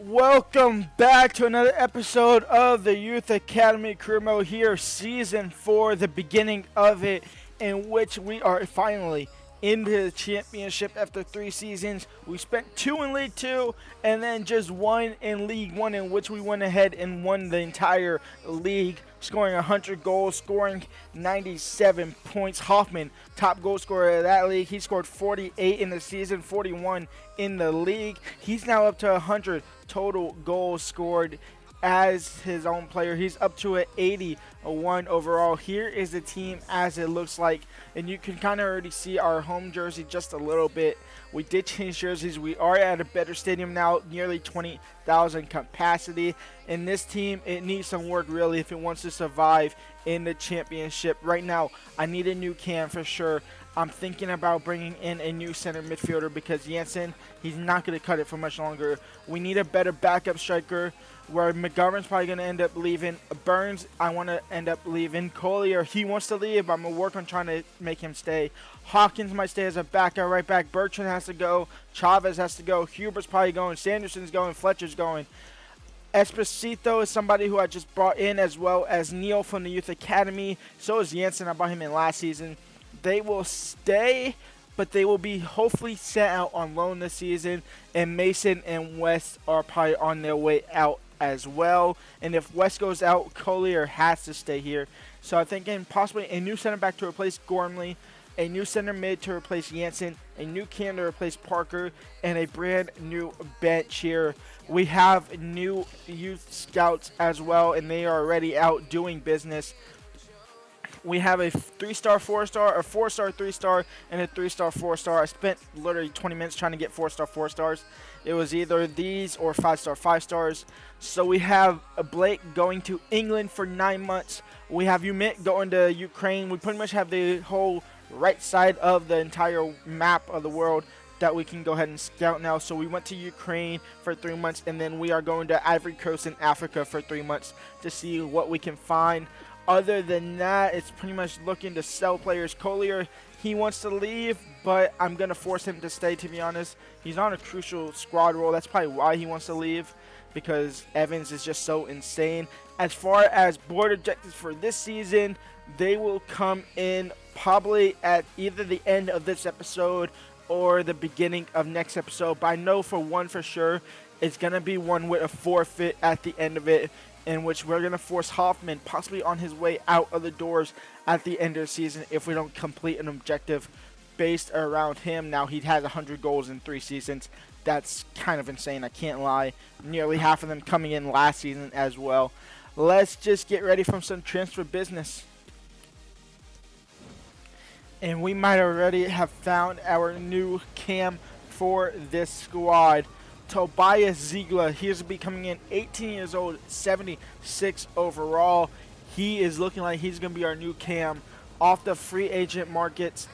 Welcome back to another episode of the Youth Academy Career Mode here, Season 4, the beginning of it, in which we are finally into the championship after 3 seasons. We spent 2 in League 2 and then just 1 in League 1, in which we went ahead and won the entire league, scoring 100 goals, scoring 97 points. Hoffman, top goal scorer of that league. He scored 48 in the season, 41 in the league. He's now up to 100 total goals scored as his own player. He's up to an 81 overall. Here is the team as it looks like, and you can kind of already see our home jersey just a little bit. We did change jerseys. We are at a better stadium now, nearly 20,000 capacity, and this team, it needs some work really if it wants to survive in the championship. Right now, I need a new cam for sure. I'm thinking about bringing in a new center midfielder because Jansen, he's not going to cut it for much longer. We need a better backup striker, where McGovern's probably going to end up leaving. Burns, I want to end up leaving. Collier, he wants to leave. I'm going to work on trying to make him stay. Hawkins might stay as a backup right back. Bertrand has to go. Chavez has to go. Hubert's probably going. Sanderson's going. Fletcher's going. Esposito is somebody who I just brought in, as well as Neil from the Youth Academy. So is Jansen. I brought him in last season. They will stay, but they will be hopefully sent out on loan this season. And Mason and West are probably on their way out as well. And if West goes out, Collier has to stay here. So I'm thinking possibly a new center back to replace Gormley, a new center mid to replace Jansen, a new cam to replace Parker, and a brand new bench here. We have new youth scouts as well, and they are already out doing business. We have a 3-star, 4-star, a 4-star, 3-star, and a 3-star, 4-star. I spent literally 20 minutes trying to get 4-star, 4-stars. It was either these or 5-star, 5-stars. So we have Blake going to England for 9 months. We have Umit going to Ukraine. We pretty much have the whole right side of the entire map of the world that we can go ahead and scout now. So we went to Ukraine for 3 months, and then we are going to Ivory Coast in Africa for 3 months to see what we can find. Other than that, it's pretty much looking to sell players. Collier, he wants to leave, but I'm going to force him to stay, to be honest. He's on a crucial squad role. That's probably why he wants to leave, because Evans is just so insane. As far as board objectives for this season, they will come in probably at either the end of this episode or the beginning of next episode. But I know for one for sure, it's going to be one with a forfeit at the end of it, in which we're going to force Hoffman possibly on his way out of the doors at the end of the season if we don't complete an objective based around him. Now, he has 100 goals in 3 seasons. That's kind of insane, I can't lie. Nearly half of them coming in last season as well. Let's just get ready for some transfer business. And we might already have found our new cam for this squad. Tobias Ziegler, he is becoming in 18 years old, 76 overall. He is looking like he's going to be our new cam off the free agent markets.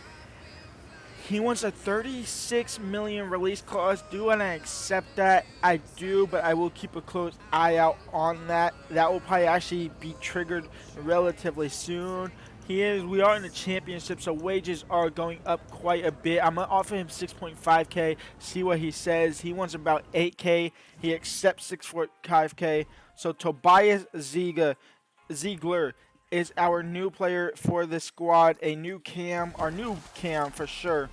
He wants a 36 million release clause. Do I accept that? I do, but I will keep a close eye out on that. That will probably actually be triggered relatively soon. We are in the championship, so wages are going up quite a bit. I'm going to offer him 6.5K, see what he says. He wants about 8K. He accepts 6.5K. So Tobias Ziegler is our new player for the squad, our new cam for sure.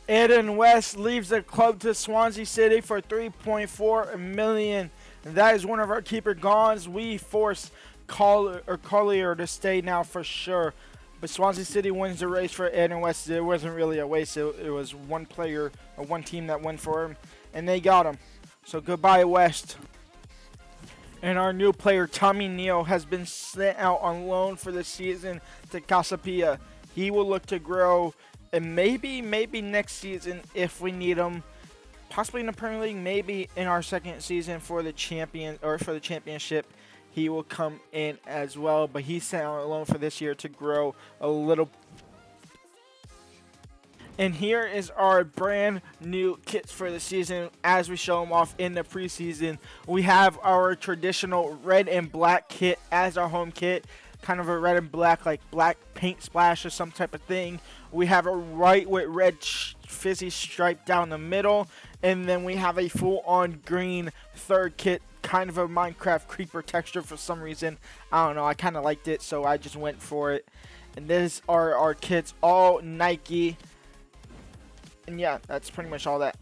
Eden West leaves the club to Swansea City for 3.4 million. And that is one of our keeper gones. We forced Collier to stay now for sure. But Swansea City wins the race for Eden West. It wasn't really a race. It was one player or one team that went for him, and they got him. So goodbye, West. And our new player, Tommy Neal, has been sent out on loan for the season to Casapia. He will look to grow, and maybe next season if we need him, possibly in the Premier League, maybe in our second season for the championship. He will come in as well, but he's sent out alone for this year to grow a little. And here is our brand new kits for the season as we show them off in the preseason. We have our traditional red and black kit as our home kit. kind of a red and black, like black paint splash or some type of thing. We have a white with red fizzy stripe down the middle, and then we have a full-on green third kit, kind of a Minecraft creeper texture for some reason. I don't know, I kind of liked it, so I just went for it. And these are our kits, all Nike. And yeah, that's pretty much all that.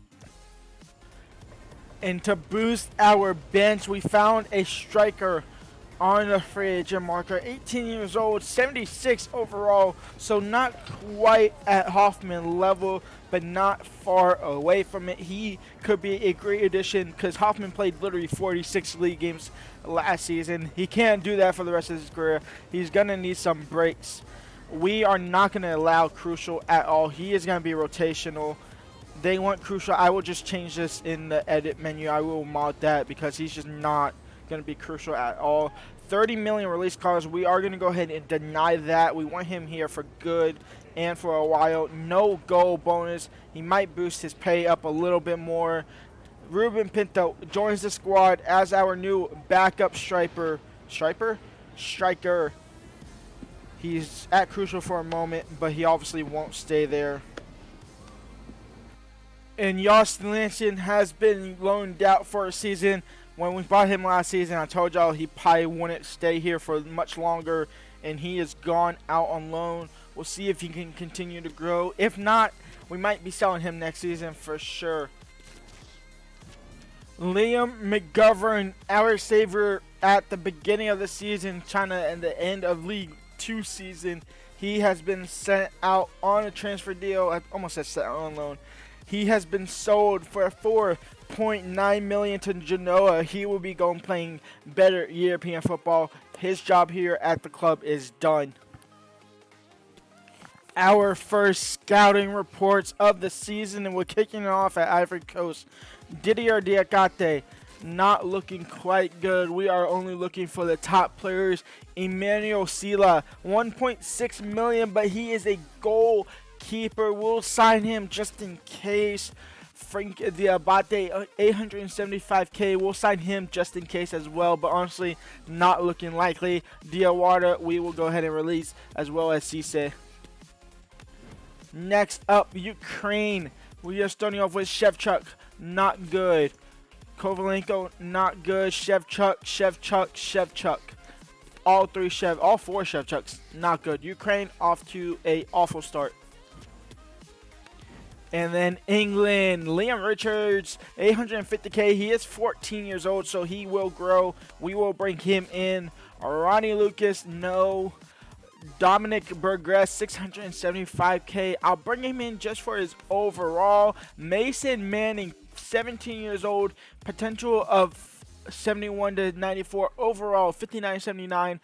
And to boost our bench, we found a striker on the free agent market, 18 years old, 76 overall, so not quite at Hoffman level, but not far away from it. He could be a great addition because Hoffman played literally 46 league games last season. He can't do that for the rest of his career. He's going to need some breaks. We are not going to allow Crucial at all. He is going to be rotational. They want Crucial. I will just change this in the edit menu. I will mod that because he's just not going to be crucial at all. 30 million release clause. We are going to go ahead and deny that. We want him here for good and for a while. No goal bonus. He might boost his pay up a little bit more. Ruben Pinto joins the squad as our new backup striker. He's at Crucial for a moment, but he obviously won't stay there. And Jost Lansson has been loaned out for a season. When we bought him last season, I told y'all he probably wouldn't stay here for much longer, and he has gone out on loan. We'll see if he can continue to grow. If not, we might be selling him next season for sure. Liam McGovern, our savior at the beginning of the season, China and the end of League 2 season, he has been sent out on a transfer deal. I almost said sent on loan. He has been sold for $4.9 million to Genoa. He will be going playing better European football. His job here at the club is done. Our first scouting reports of the season, and we're kicking it off at Ivory Coast. Didier Diakate, not looking quite good. We are only looking for the top players. Emmanuel Sila, 1.6 million, but he is a goalkeeper. We'll sign him just in case. Frank Diabate, 875k. We'll sign him just in case as well, but honestly, not looking likely. Diawara, we will go ahead and release, as well as Cisse. Next up, Ukraine. We are starting off with Shevchuk, not good. Kovalenko, not good. Shevchuk. All four Shevchuks, not good. Ukraine off to a awful start. And then England, Liam Richards, 850k. He is 14 years old, so he will grow. We will bring him in. Ronnie Lucas, no. Dominic Burgess, 675k. I'll bring him in just for his overall. Mason Manning, 17 years old, potential of 71 to 94. Overall, 59.79.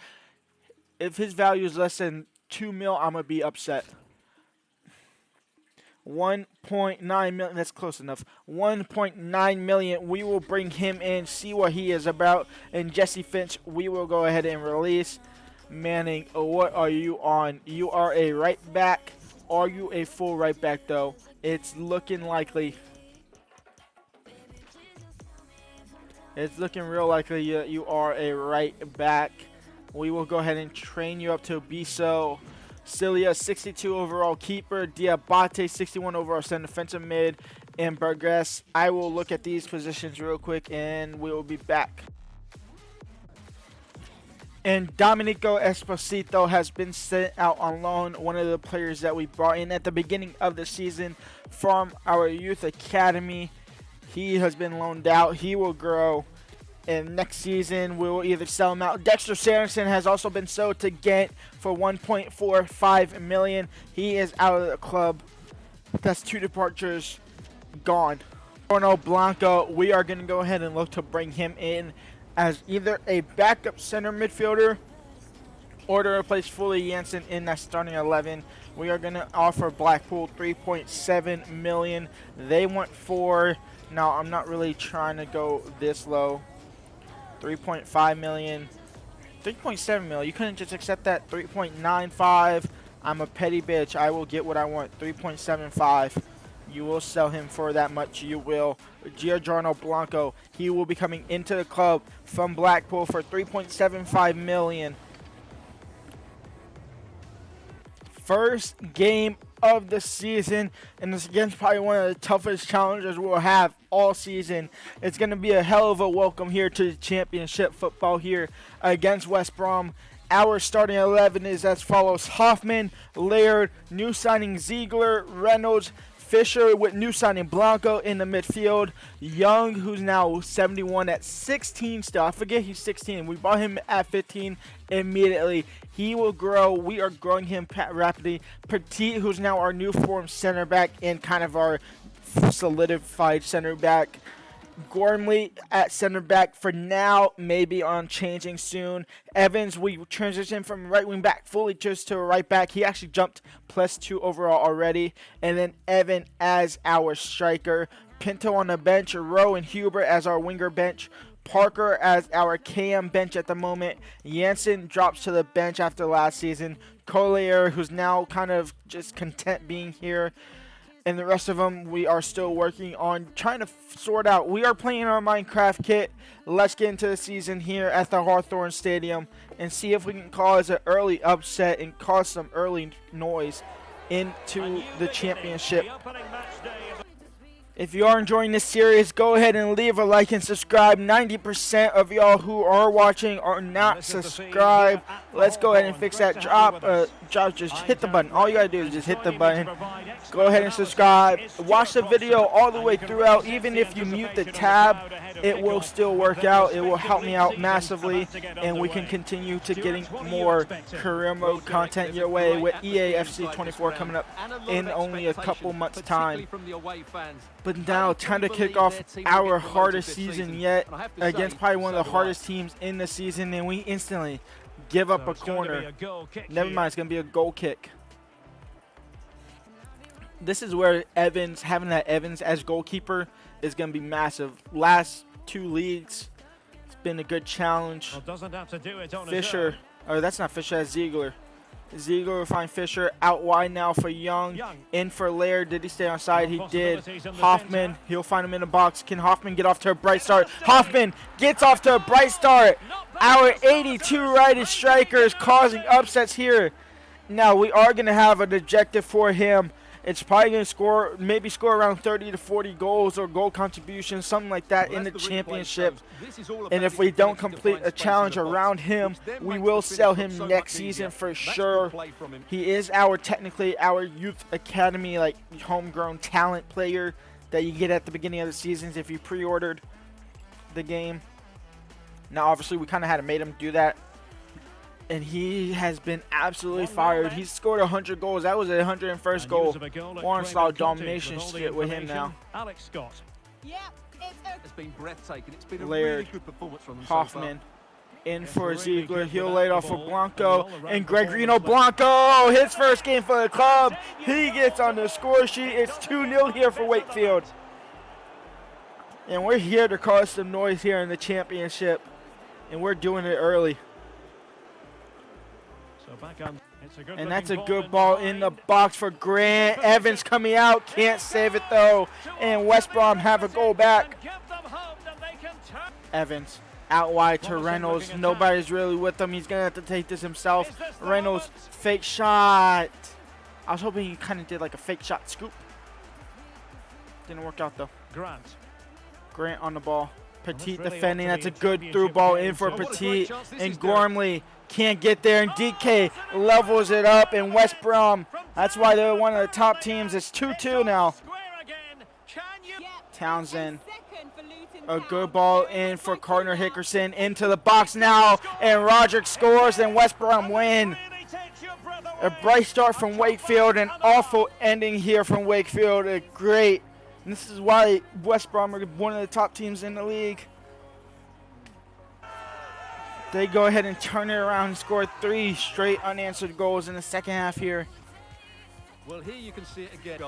If his value is less than 2 mil, I'm going to be upset. 1.9 million, that's close enough. 1.9 million, we will bring him in, see what he is about. And Jesse Finch, we will go ahead and release. Manning, what are you on? You are a right back. Are you a full right back, though? It's looking likely. It's looking real likely you are a right back. We will go ahead and train you up to be so. Cilia, 62 overall keeper. Diabate, 61 overall center defensive mid. And Burgess. I will look at these positions real quick and we will be back. And Domenico Esposito has been sent out on loan, one of the players that we brought in at the beginning of the season from our youth academy. He has been loaned out. He will grow. And next season, we will either sell him out. Dexter Sanderson has also been sold to Ghent for 1.45 million. He is out of the club. That's 2 departures gone. Bruno Blanco, we are going to go ahead and look to bring him in as either a backup center midfielder or to replace Fully Janssen in that starting 11. We are going to offer Blackpool 3.7 million. They want 4. Now, I'm not really trying to go this low. 3.5 million. 3.7 million. You couldn't just accept that. 3.95. I'm a petty bitch. I will get what I want. 3.75. You will sell him for that much. You will. Giorgio Blanco. He will be coming into the club from Blackpool for 3.75 million. first game of the season, and it's against probably one of the toughest challengers we'll have all season. It's going to be a hell of a welcome here to the championship football here against West Brom. Our starting 11 is as follows: Hoffman, Laird, new signing Ziegler, Reynolds, Fisher with new signing Blanco in the midfield. Young, who's now 71 at 16 still. I forget he's 16. We bought him at 15 immediately. He will grow. We are growing him rapidly. Petit, who's now our new form center back and kind of our solidified center back. Gormley at center back for now, maybe on changing soon. Evans, we transitioned from right wing back fully just to a right back. He actually jumped +2 overall already. And then Evan as our striker. Pinto on the bench. Rowe and Huber as our winger bench. Parker as our KM bench at the moment. Jansen drops to the bench after last season. Collier, who's now kind of just content being here. And the rest of them, we are still working on trying to sort out. We are playing our Minecraft kit. Let's get into the season here at the Hawthorne Stadium and see if we can cause an early upset and cause some early noise into the championship. If you are enjoying this series, go ahead and leave a like and subscribe. 90% of y'all who are watching are not subscribed. Let's go ahead and fix that. Just hit the button. All you gotta do is just hit the button. Go ahead and subscribe. Watch the video all the way throughout. Even if you mute the tab, it will still work out. It will help me out massively, and we can continue to getting more career mode content your way with EA FC 24 coming up in only a couple months' time. But now, time to kick off our hardest season yet against probably one of the hardest teams in the season, and we instantly give up a corner. Never mind, it's going to be a goal kick. This is where Evans, having that Evans as goalkeeper is going to be massive. Last 2 leagues, it's been a good challenge. Fisher, oh, that's not Fisher, that's Ziegler. Ziegler will find Fisher out wide now for Young. In for Laird. Did he stay on side? He did. Hoffman, he'll find him in the box. Can Hoffman get off to a bright start? Hoffman gets off to a bright start. Our 82-rated striker is causing upsets here. Now, we are going to have an objective for him. It's probably going to score, maybe score around 30 to 40 goals or goal contributions, something like that in the championship. And if we don't complete a challenge around him, we will sell him next season for sure. He is technically our youth academy, like homegrown talent player that you get at the beginning of the seasons if you pre-ordered the game. Now, obviously, we kind of had to make him do that. And he has been absolutely fired. He's scored 100 goals. That was a 101st goal. Warren-style domination shit with him now. Alex Scott. Yeah, it's been breathtaking. It's been a Laird, really good performance from him Hoffman, in for Ziegler. He'll lay it off for Blanco. And Gregrino Blanco, his first game for the club. He gets on the score sheet. It's 2-0 here for Wakefield. And we're here to cause some noise here in the championship. And we're doing it early. And that's a good ball in the box for Grant. Evans coming out, can't save it though. And West Brom have a goal back. Evans out wide to Reynolds. Nobody's really with him. He's going to have to take this himself. Reynolds, fake shot. I was hoping he kind of did like a fake shot scoop. Didn't work out though. Grant on the ball. Petit defending. That's a good through ball in for Petit. And Gormley can't get there. And DK levels it up. And West Brom, that's why they're one of the top teams. It's 2-2 now. Townsend. A good ball in for Cardinal Hickerson. Into the box now. And Roderick scores. And West Brom win. A bright start from Wakefield. An awful ending here from Wakefield. A great. And this is why West Brom are one of the top teams in the league. They go ahead and turn it around and score 3 straight unanswered goals in the second half here. Well, here you can see it again.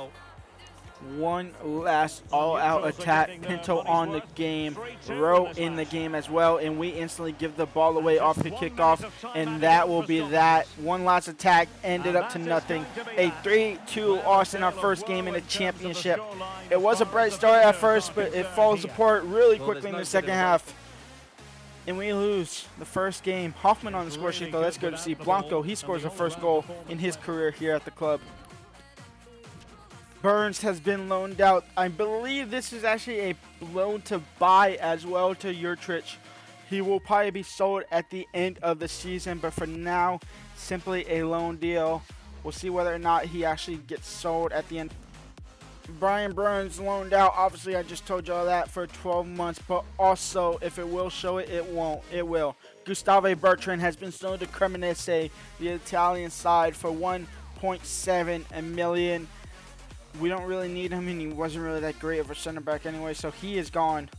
One last all-out attack. Pinto on the game. Rowe in the game as well. And we instantly give the ball away off the kickoff. And that will be that. One last attack ended up to nothing. A 3-2 loss in our first game in the championship. It was a bright start at first, but it falls apart really quickly in the second half. And we lose the first game. Hoffman on the score sheet, though. That's good to see. Blanco, he scores the first goal in his career here at the club. Burns has been loaned out. I believe this is actually a loan to buy as well to Utrecht. He will probably be sold at the end of the season, but for now, simply a loan deal. We'll see whether or not he actually gets sold at the end. Brian Burns loaned out. Obviously, I just told y'all that for 12 months, but also if it will show it, it won't. It will. Gustavo Bertrand has been sold to Cremonese, the Italian side, for 1.7 million. We don't really need him, and he wasn't really that great of a center back anyway, so he is gone.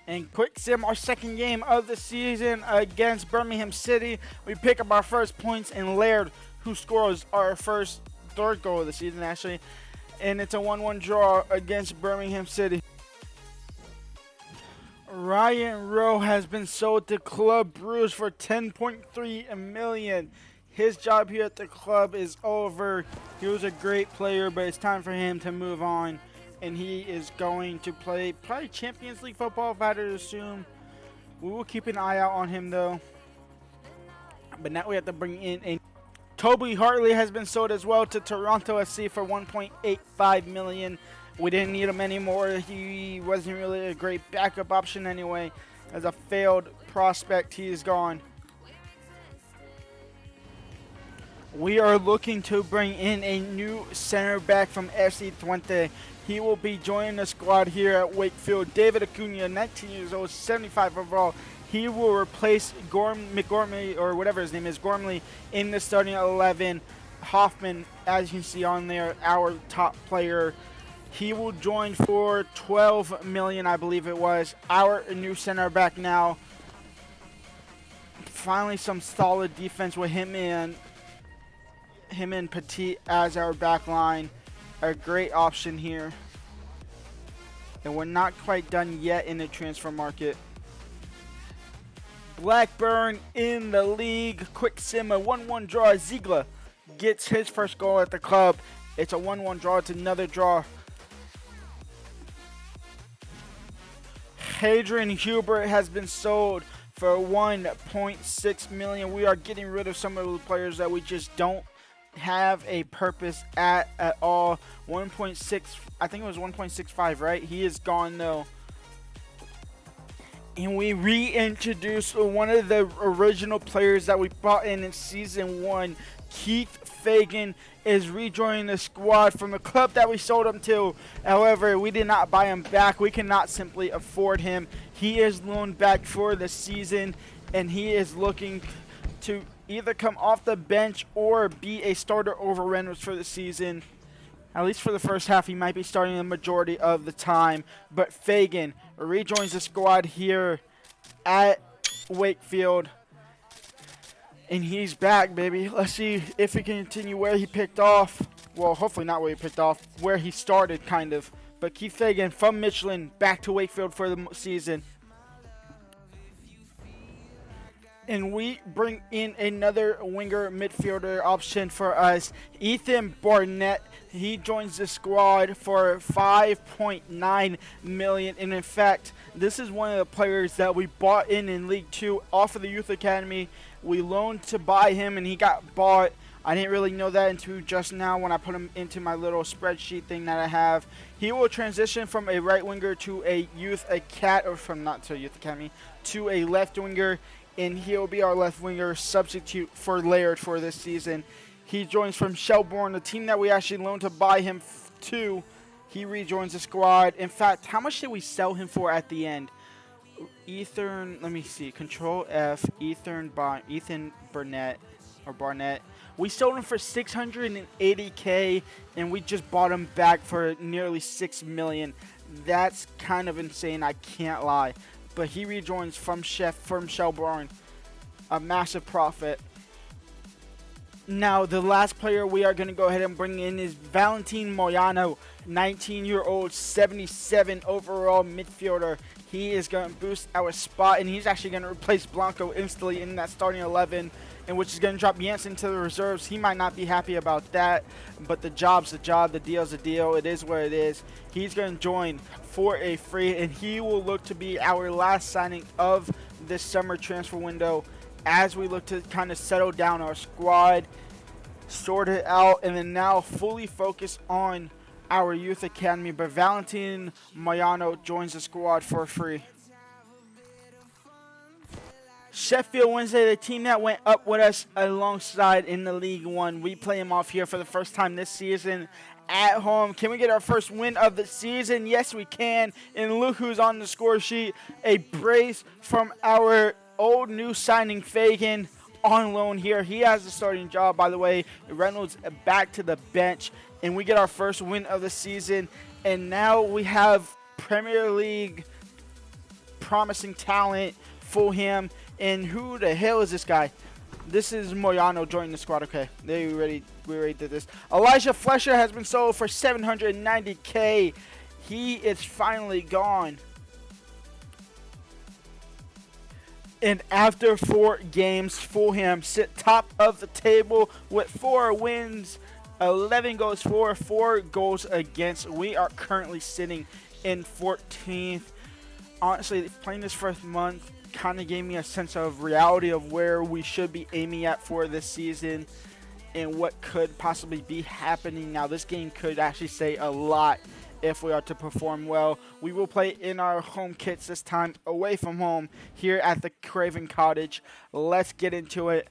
And quick sim, our second game of the season against Birmingham City. We pick up our first points, and Laird, who scores our third goal of the season, actually. And it's a 1-1 draw against Birmingham City. Ryan Rowe has been sold to Club Brugge for 10.3 million. His job here at the club is over. He was a great player, but it's time for him to move on. And he is going to play probably Champions League football, if I had to assume. We will keep an eye out on him, though. But now we have to bring in a... Toby Hartley has been sold as well to Toronto FC for 1.85 million. We didn't need him anymore. He wasn't really a great backup option anyway. As a failed prospect, he is gone. We are looking to bring in a new center back from FC Twente. He will be joining the squad here at Wakefield. David Acuna, 19 years old, 75 overall. He will replace McGormley, or whatever his name is, Gormley, in the starting 11. Hoffman, as you can see on there, our top player. He will join for 12 million, I believe it was. Our new center back now. Finally, some solid defense with him and Petit as our back line. A great option here. And we're not quite done yet in the transfer market. Blackburn in the league. Quick sim, a 1-1 draw. Ziegler gets his first goal at the club. It's a 1-1 draw. It's another draw. Hadrian Hubert has been sold for 1.6 million. We are getting rid of some of the players that we just don't have a purpose at all. 1.6, I think it was 1.65, right? He is gone though. And we reintroduce one of the original players that we brought in season 1. Keith Fagan is rejoining the squad from the club that we sold him to. However, we did not buy him back. We cannot simply afford him. He is loaned back for the season, and he is looking to either come off the bench or be a starter over Reynolds for the season. At least for the first half, he might be starting the majority of the time. But Fagan rejoins the squad here at Wakefield. And he's back, baby. Let's see if he can continue where he picked off. Well, hopefully not where he picked off. Where he started, kind of. But Keith Fagan from Michelin back to Wakefield for the season. And we bring in another winger midfielder option for us, Ethan Barnett. He joins the squad for 5.9 million. And in fact, this is one of the players that we bought in League 2 off of the youth academy. We loaned to buy him, and he got bought. I didn't really know that until just now when I put him into my little spreadsheet thing that I have. He will transition from a right winger to a to a left winger. And he'll be our left winger substitute for Laird for this season. He joins from Shelbourne, the team that we actually loaned to buy him to. He rejoins the squad. In fact, how much did we sell him for at the end? Ethan, let me see. Control F, Ethan Barnett. We sold him for 680K, and we just bought him back for nearly 6 million. That's kind of insane, I can't lie. But he rejoins from Shelbourne, a massive profit. Now, the last player we are going to go ahead and bring in is Valentin Moyano, 19-year-old, 77 overall midfielder. He is going to boost our spot, and he's actually going to replace Blanco instantly in that starting 11, and which is going to drop Jansen to the reserves. He might not be happy about that, but the job's the job, the deal's the deal. It is what it is. He's going to join for a free, and he will look to be our last signing of this summer transfer window as we look to kind of settle down our squad, sort it out, and then now fully focus on our youth academy. But Valentin Moyano joins the squad for free. Sheffield Wednesday, the team that went up with us alongside in the League One. We play them off here for the first time this season at home. Can we get our first win of the season? Yes, we can. And look who's on the score sheet. A brace from our old new signing Fagan on loan here. He has the starting job, by the way. Reynolds back to the bench, and we get our first win of the season. And now we have Premier League promising talent, Fulham. And who the hell is this guy? This is Moyano joining the squad. Okay, we already did this. Elijah Fletcher has been sold for $790K. He is finally gone. And after 4 games, Fulham sit top of the table with 4 wins, 11 goals for, 4 goals against. We are currently sitting in 14th. Honestly, playing this first month kind of gave me a sense of reality of where we should be aiming at for this season and what could possibly be happening. Now, this game could actually say a lot if we are to perform well. We will play in our home kits this time, away from home, here at the Craven Cottage. Let's get into it.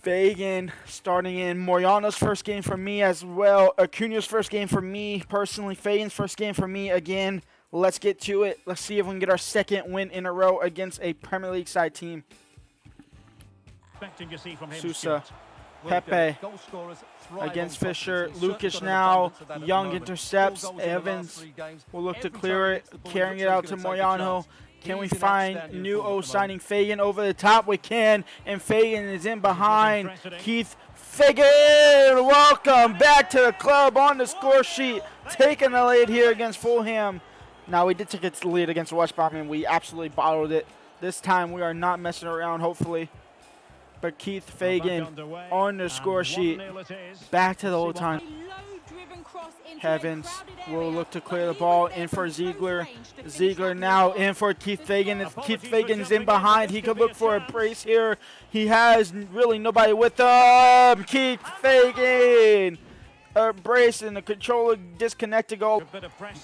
Fagan starting in. Moyano's first game for me as well. Acuna's first game for me personally. Fagan's first game for me again. Let's get to it. Let's see if we can get our second win in a row against a Premier League side team. Sousa, Pepe against Fisher. Lucas now. Young intercepts. Evans will look to clear it, carrying it out to Moyano. Can we find new O signing Fagan over the top? We can, and Fagan is in behind. Keith Fagan, welcome back to the club on the score sheet, taking the lead here against Fulham. Now, we did take the lead against West Brom, and we absolutely bottled it. This time, we are not messing around, hopefully. But Keith Fagan on the score sheet, back to the old time. Evans will look to clear the ball in for Ziegler. Ziegler now in for Keith Fagan. If Keith Fagan's in behind, he could look for a brace here. He has really nobody with him. Keith Fagan. A brace and the controller disconnected goal.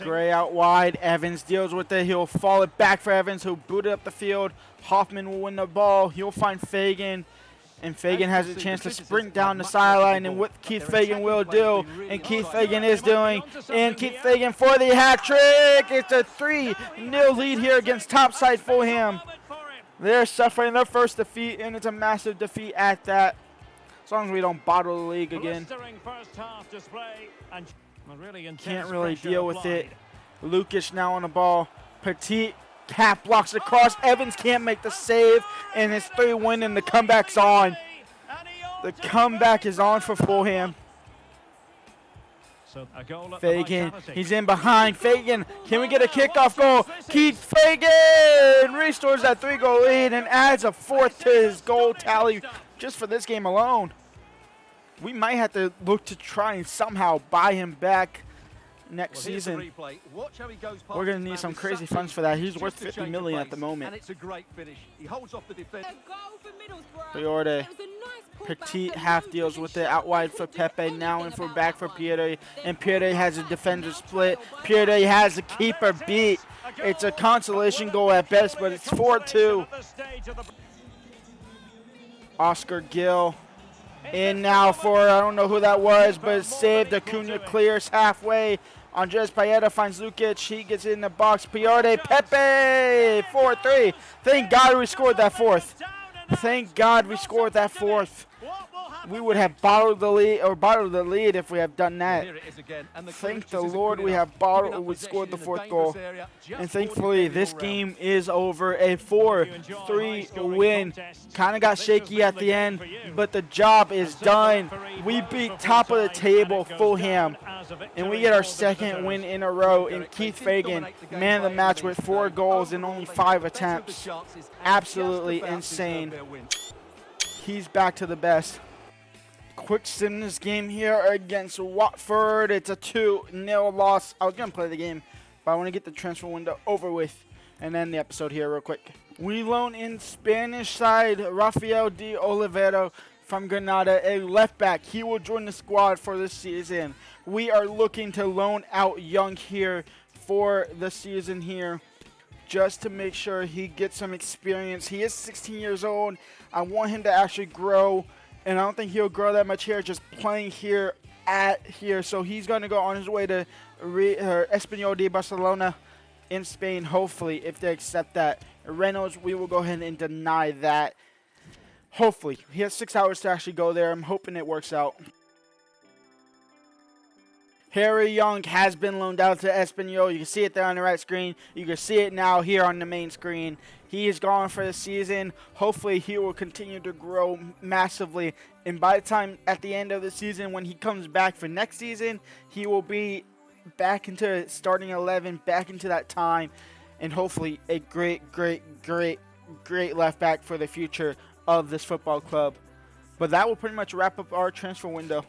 Gray out wide. Evans deals with it. He'll fall it back for Evans, who booted up the field. Hoffman will win the ball. He'll find Fagan. And Fagan has a chance to sprint down the sideline, and what Keith Fagan will do, and Keith Fagan is doing, and Keith Fagan for the hat trick. It's a 3-0 lead here against topside Fulham. They're suffering their first defeat, and it's a massive defeat at that. As long as we don't bottle the league again. Can't really deal with it. Lucas now on the ball. Petit half blocks across. Evans can't make the save, and it's 3-1, and the comeback's on. The comeback is on for Fulham. Fagan, he's in behind. Fagan, can we get a kickoff goal? Keith Fagan restores that 3-goal lead and adds a 4th to his goal tally just for this game alone. We might have to look to try and somehow buy him back next season. We're going to need some crazy funds for that. He's worth $50 million at the moment. Priorte. Petit half deals with it out wide for Pepe, now in for back for Priorte, and Priorte has a defender split. Priorte has a keeper beat. It's a consolation goal at best, but it's 4-2. Oscar Gill in now for, I don't know who that was, but it's saved. Acuna clears halfway. Andres Paeta finds Lukic. He gets in the box. Priorte, Pepe, 4-3. Thank God we scored that 4th. Thank God we scored that 4th. we would have bottled the lead if we have done that. Here it is again, and the Thank clearance the just isn't Lord good we enough. have bottled. Giving up We scored the possession in 4th goal. dangerous area, just And 40 thankfully, games this all round. game is over. A 4-3 win. Kind of got shaky at the end, but the job is done. We beat top of the table Fulham, and we get our 2nd win in a row. And Keith Fagan, man of the match with 4 goals in only 5 attempts. Absolutely insane. He's back to the best. Quick sim this game here against Watford. It's a 2-0 loss. I was going to play the game, but I want to get the transfer window over with and end the episode here real quick. We loan in Spanish side Rafael de Oliveira from Granada, a left back. He will join the squad for this season. We are looking to loan out Young here for the season here, just to make sure he gets some experience. He is 16 years old. I want him to actually grow, and I don't think he'll grow that much here just playing here here. So he's going to go on his way to Espanyol de Barcelona in Spain, hopefully, if they accept that. Reynolds, we will go ahead and deny that. Hopefully. He has 6 hours to actually go there. I'm hoping it works out. Harry Young has been loaned out to Espanyol. You can see it there on the right screen. You can see it now here on the main screen. He is gone for the season. Hopefully he will continue to grow massively. And by the time at the end of the season, when he comes back for next season, he will be back into starting 11, back into that time. And hopefully a great left back for the future of this football club. But that will pretty much wrap up our transfer window.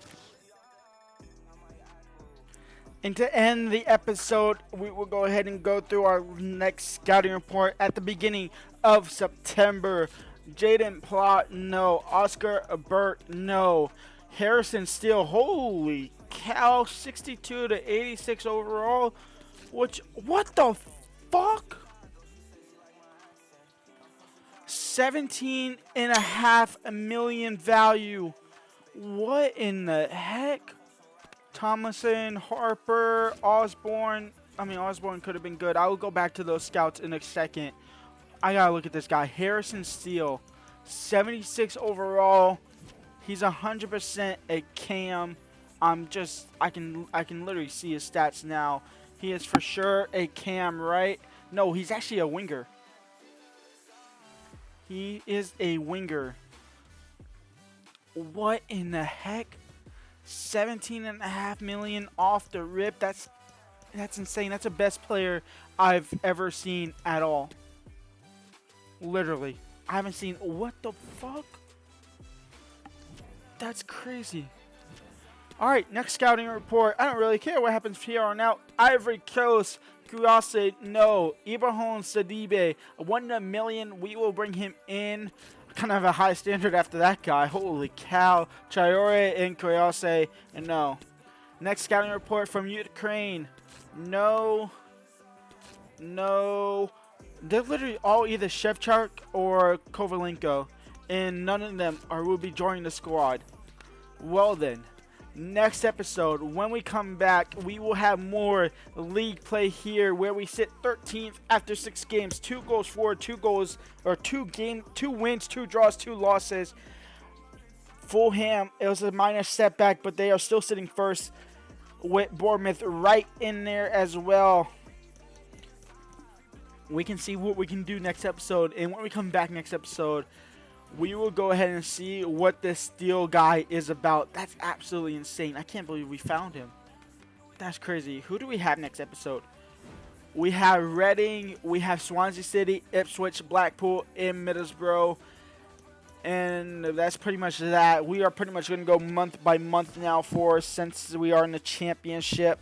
And to end the episode, we will go ahead and go through our next scouting report at the beginning of September. Jaden Plott, no. Oscar Burt, no. Harrison Steele, holy cow, 62 to 86 overall. What the fuck? 17.5 million value. What in the heck? Thomason, Harper, Osborne. I mean, Osborne could have been good. I will go back to those scouts in a second. I gotta look at this guy. Harrison Steele, 76 overall. He's 100% a cam. I can literally see his stats now. He is for sure a cam, right? No, he's actually a winger. He is a winger. What in the heck? 17.5 million off the rip. That's insane. That's the best player I've ever seen at all. Literally. I haven't seen. What the fuck? That's crazy. Alright, next scouting report. I don't really care what happens here on out. Ivory Coast, Kouyaté, no. Ibrahim Sadibe, 1 million. We will bring him in. Kind of have a high standard after that guy. Holy cow. Traore and Kouyaté, no. Next scouting report from Ukraine. No. No. They're literally all either Shevchuk or Kovalenko. And none of them will be joining the squad. Well then. Next episode, when we come back, we will have more league play here where we sit 13th after 6 games, 2 goals for, 2 goals, or 2 wins, 2 draws, 2 losses. Fulham, it was a minor setback, but they are still sitting first with Bournemouth right in there as well. We can see what we can do next episode, and when we come back next episode, we will go ahead and see what this Steele guy is about. That's absolutely insane. I can't believe we found him. That's crazy. Who do we have next episode? We have Reading, we have Swansea City, Ipswich, Blackpool, and Middlesbrough. And that's pretty much that. We are pretty much going to go month by month now since we are in the championship.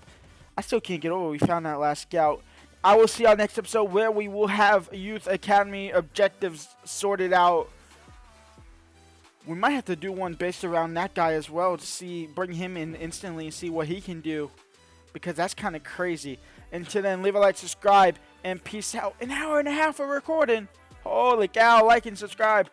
I still can't get over we found that last scout. I will see y'all next episode where we will have Youth Academy objectives sorted out. We might have to do one based around that guy as well to bring him in instantly and see what he can do. Because that's kind of crazy. Until then, leave a like, subscribe, and peace out. An hour and a half of recording. Holy cow, like and subscribe.